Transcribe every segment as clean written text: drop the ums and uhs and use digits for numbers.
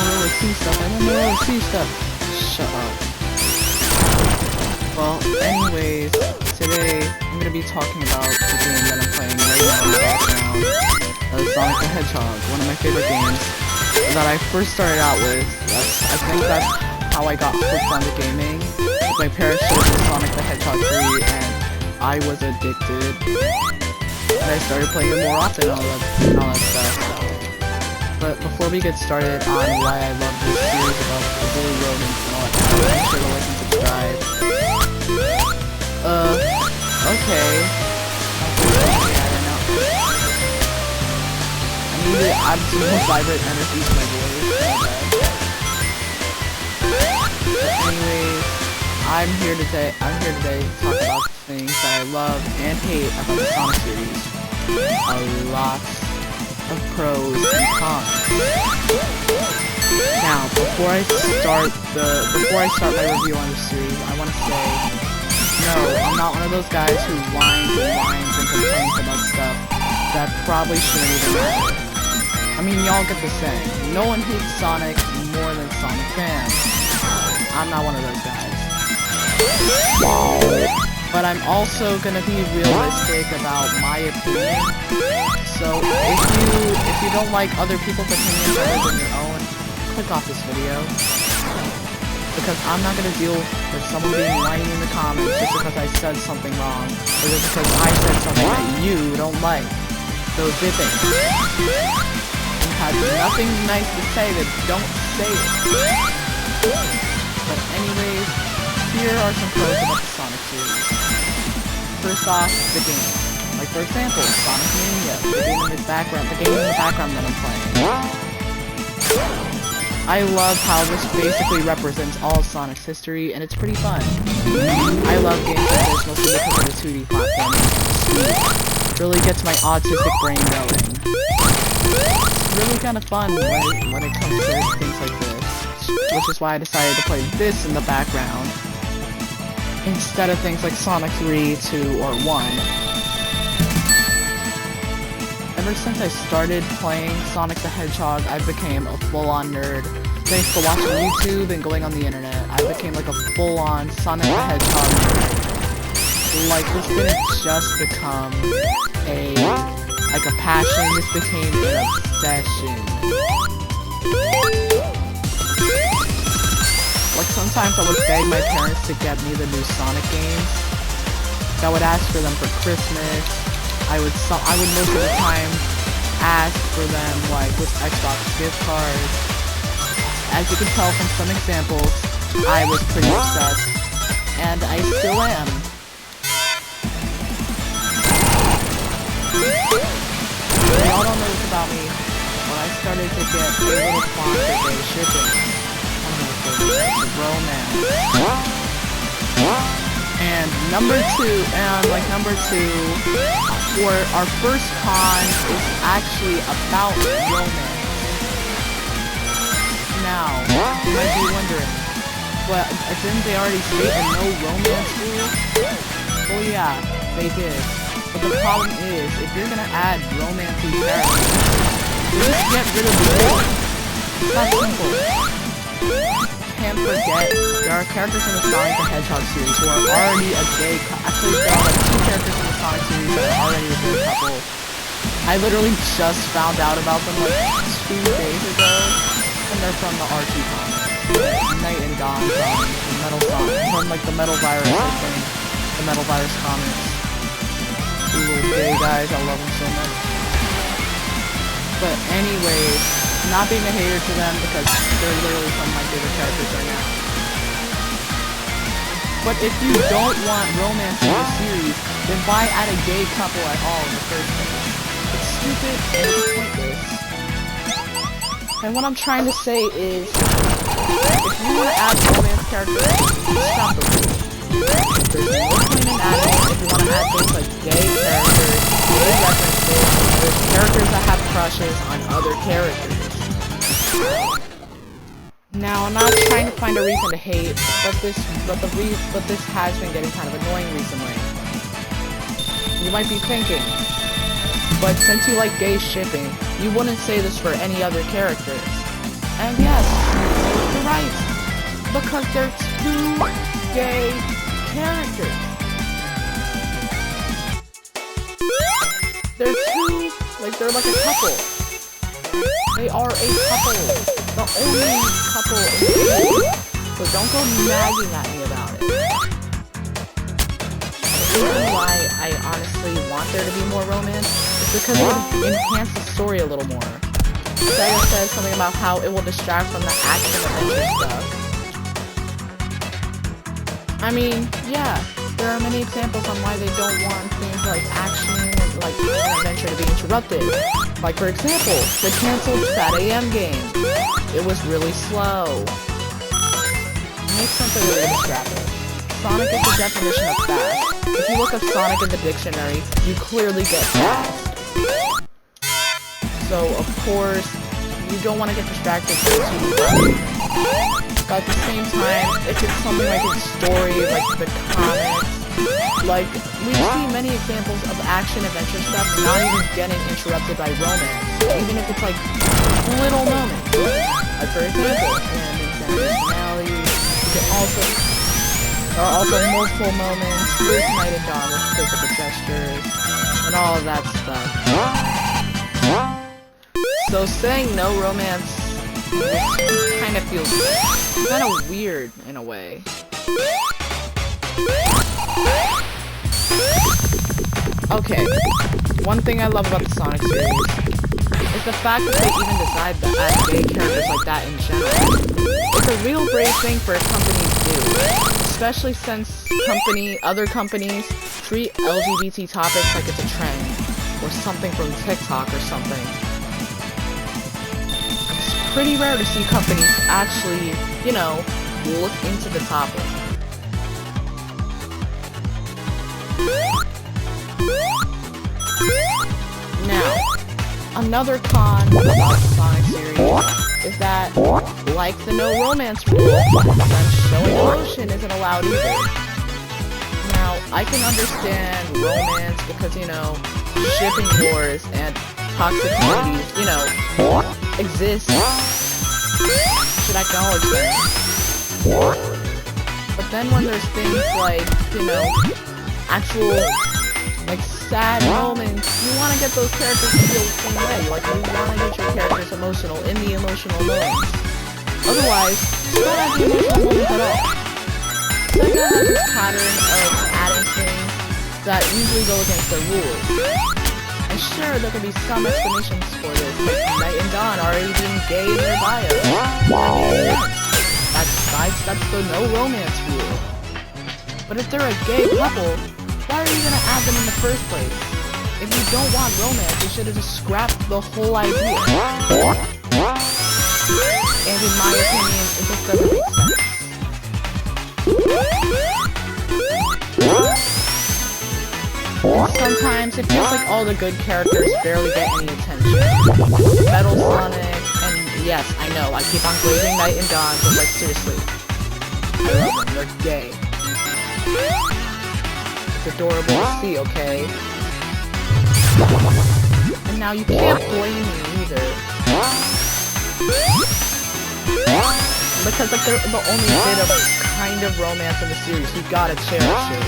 really see stuff. I don't really see stuff. Shut up. Well, anyways, today I'm gonna be talking about the game that I'm playing right now in the background. Sonic the Hedgehog, one of my favorite games that I first started out with. I think that's how I got hooked on the gaming. My parents showed me Sonic the Hedgehog 3 and I was addicted. And I started playing it more often and all that stuff. But before we get started on why I love this series about the blue rodents and all that stuff, make sure to like and subscribe. Okay. I'm too vibrant energy to my voice. But anyways, I'm here today to talk about the things that I love and hate about the Sonic series. A lot of pros and cons. Now, before I start my review on the series, I want to say, no, I'm not one of those guys who whines and complains about stuff that probably shouldn't even matter. I mean, y'all get the saying. No one hates Sonic more than Sonic fans. I'm not one of those guys. But I'm also gonna be realistic about my opinion. So if you don't like other people's opinions other than your own, click off this video. Because I'm not gonna deal with someone being whiny in the comments just because I said something wrong, or just because I said something that you don't like. So zip it. Has nothing nice to say, then don't say it. But anyways, here are some pros about the Sonic series. First off, the game. Like for example, Sonic Mania, the game in the background that I'm playing. I love how this basically represents all of Sonic's history, and it's pretty fun. I love games like this mostly because of the 2D platforming. Really gets my autistic brain going. Really kind of fun when it comes to things like this, which is why I decided to play this in the background instead of things like Sonic 3, 2, or 1. Ever since I started playing Sonic the Hedgehog, I became a full-on nerd. Thanks to watching YouTube and going on the internet, I became like a full-on Sonic the Hedgehog nerd. Like, this didn't just become a passion, this became an obsession. Like, sometimes I would beg my parents to get me the new Sonic games. I would ask for them for Christmas. I would most of the time ask for them, like, with Xbox gift cards. As you can tell from some examples, I was pretty obsessed. And I still am. Y'all don't know this about me. When I started to get a little sponsored by shipping, romance. And number two, for our first con is actually about romance. Now, you might be wondering, but didn't they already state a no romance rule? Oh yeah, they did. But the problem is, if you're gonna add romantic characters, you just get rid of the villain. It's that simple. Can't forget, there are characters in the Sonic the Hedgehog series who are already a gay couple. Actually, there are like 2 characters in the Sonic series that are already a gay couple. I literally just found out about them like 2 days ago, and they're from the RT comics. Nite and Don from like the Metal Virus, I think. The Metal Virus comics. Little gay guys, I love them so much. But anyways, not being a hater to them because they're literally some of my favorite characters right now. But if you don't want romance in the series, then why add a gay couple at all in the first place? It's stupid and it's pointless. And what I'm trying to say is, if you want to add romance characters, stop the rule. There's no point in adding it if you want to add things like gay characters, gay references, or characters that have crushes on other characters. Now, I'm not trying to find a reason to hate, but this has been getting kind of annoying recently. You might be thinking, but since you like gay shipping, you wouldn't say this for any other characters. And yes, you're right. Because they're two gay characters. They're two, like, they're like a couple. They are a couple. The only couple in the game. So don't go nagging at me about it. The reason why I honestly want there to be more romance is because it would enhance the story a little more. Sega says something about how it will distract from the action adventure stuff. I mean, yeah, there are many examples on why they don't want things like action and like adventure to be interrupted. Like for example, the cancelled Sat AM game. It was really slow. It makes sense that they're distracted. Sonic is the definition of fast. If you look up Sonic in the dictionary, you clearly get fast. So, of course, you don't want to get distracted from too much. But at the same time, if it's something like a story, like the comics, like, we've seen many examples of action-adventure stuff not even getting interrupted by romance, even if it's like little moments. Like, for example, in finale, you can also... There are also multiple moments with Nite and Don with physical gestures, and all of that stuff. So saying no romance kind of feels kind of weird in a way. Okay, one thing I love about the Sonic series is the fact that they even decide to add gay characters like that in general. It's a real brave thing for a company to do, especially since other companies treat LGBT topics like it's a trend, or something from TikTok or something. It's pretty rare to see companies actually, you know, look into the topic. Now, another con about the Sonic series is that, like the no romance rule, then showing emotion isn't allowed either. Now, I can understand romance because, you know, shipping wars and toxic communities, you know, exist. Should acknowledge them. But then when there's things like, you know, actual, like, sad moments, you want to get those characters to feel the same way. Like, you want to get your characters emotional in the emotional moments. Otherwise, you don't have the emotional moments at all. Sega has this pattern of adding things that usually go against their rules. And sure, there can be some explanations for this, like Nite and Don already being gay in their bio. That sidesteps the no romance rule. But if they're a gay couple, why are you gonna add them in the first place? If you don't want romance, you should have just scrapped the whole idea. And in my opinion, it just doesn't make sense. And sometimes it feels like all the good characters barely get any attention. Metal Sonic, and yes, I know, I keep on glazing Nite and Don, but like seriously, I love them, they're gay. It's adorable to see, okay? And now you can't blame me either. Because like they're the only bit of kind of romance in the series, we gotta cherish it.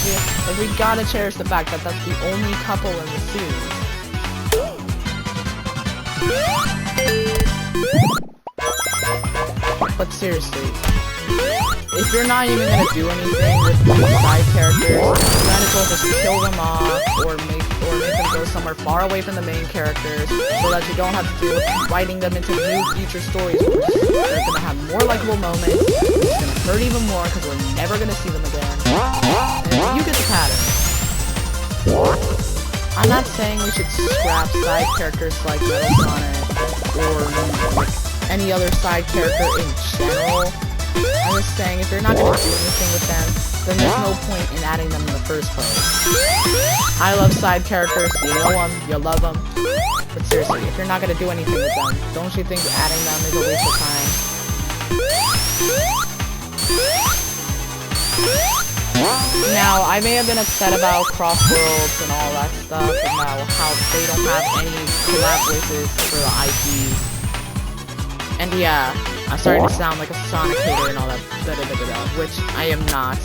Yeah, like we gotta cherish the fact that that's the only couple in the series. But seriously, if you're not even gonna do anything with these side characters, you might as well just kill them off, or make them go somewhere far away from the main characters, so that you don't have to deal with writing them into new future stories where they're gonna have more likable moments, it's gonna hurt even more because we're never gonna see them again. And you get the pattern. I'm not saying we should scrap side characters like Metal Sonic, or like any other side character in general. I'm just saying, if you're not going to do anything with them, then there's no point in adding them in the first place. I love side characters, you know them, you love them. But seriously, if you're not going to do anything with them, don't you think adding them is a waste of time? Now, I may have been upset about Cross Worlds and all that stuff, and now how they don't have any collab voices for the IPs. And yeah, I'm starting to sound like a Sonic hater and all that, which I am not.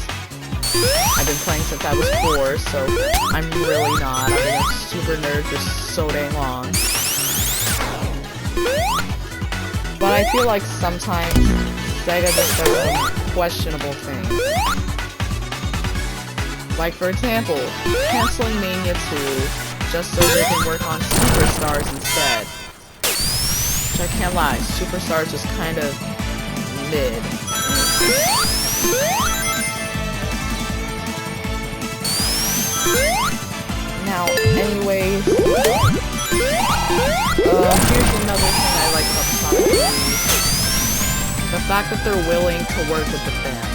I've been playing since I was 4, so I'm really not. I've been a super nerd for so dang long. But I feel like sometimes Sega just does some questionable things. Like, for example, canceling Mania 2 just so they can work on Superstars instead. Which I can't lie, Superstars was kind of mid. Now, anyways, here's another thing I like about the Sonic movies. The fact that they're willing to work with the fans.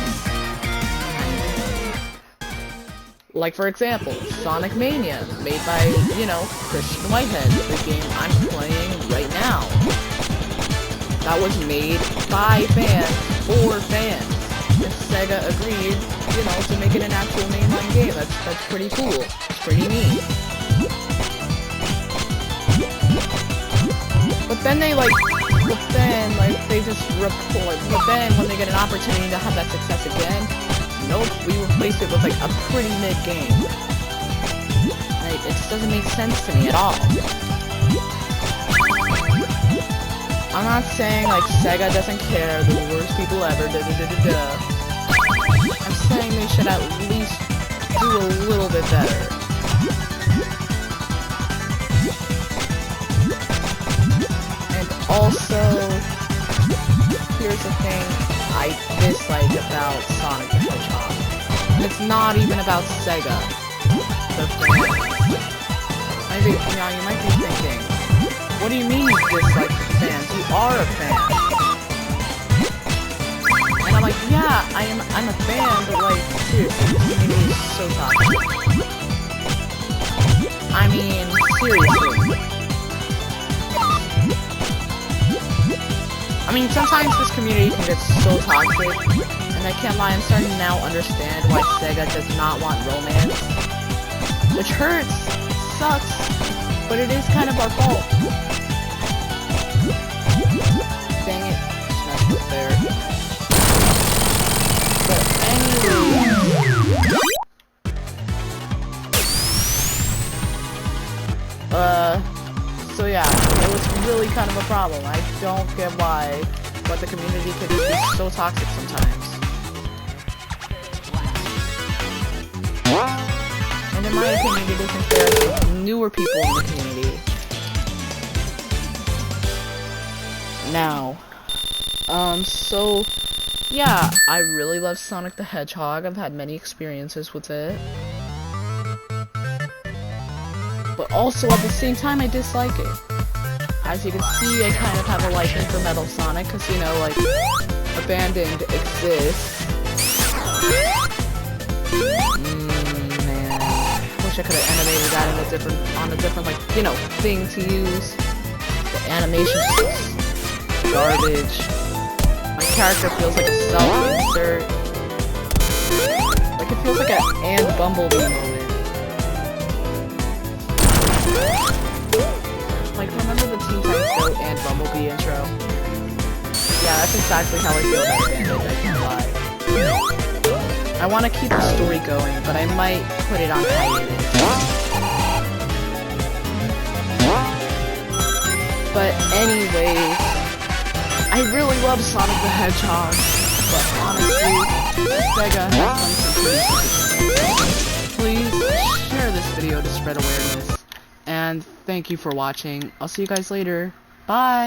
Like, for example, Sonic Mania, made by, you know, Christian Whitehead, the game I'm playing right now. That was made by fans, for fans. And Sega agreed, you know, to make it an actual mainline game. That's pretty cool. It's pretty neat. But then they just report. But then when they get an opportunity to have that success again, nope, we replaced it with like a pretty mid game. Like, it just doesn't make sense to me at all. I'm not saying like Sega doesn't care, the worst people ever, I'm saying they should at least do a little bit better. And also, here's the thing I dislike about Sonic the Hedgehog. And it's not even about Sega. The fans. Now you might be thinking, what do you mean you dislike the fans? You are a fan. And I'm like, yeah, I'm a fan, but like, seriously, this community is so toxic. I mean, seriously. I mean, sometimes this community can get so toxic, and I can't lie, I'm starting to now understand why Sega does not want romance. Which hurts, sucks, but it is kind of our fault. Dang it, just messed up there. But anyway... So yeah, it was really kind of a problem. I don't get why, but the community could just be so toxic sometimes. And in my opinion, it isn't fair to newer people in the community. Now, so, yeah, I really love Sonic the Hedgehog. I've had many experiences with it. But also, at the same time, I dislike it. As you can see, I kind of have a liking for Metal Sonic, because, you know, like, Abandoned exists. Man. Wish I could have animated that on a different, like, you know, thing to use. The animation's just garbage. My character feels like a self-insert. Like, it feels like an And Bumblebee moment. Like, remember the Teen Titans Go and Bumblebee intro? Yeah, that's exactly how I feel about Abandoned, I can't lie. I want to keep the story going, but I might put it on hiatus. But anyways, I really love Sonic the Hedgehog, but honestly, Sega has done some pretty stupid things. Please share this video to spread awareness. And thank you for watching. I'll see you guys later. Bye!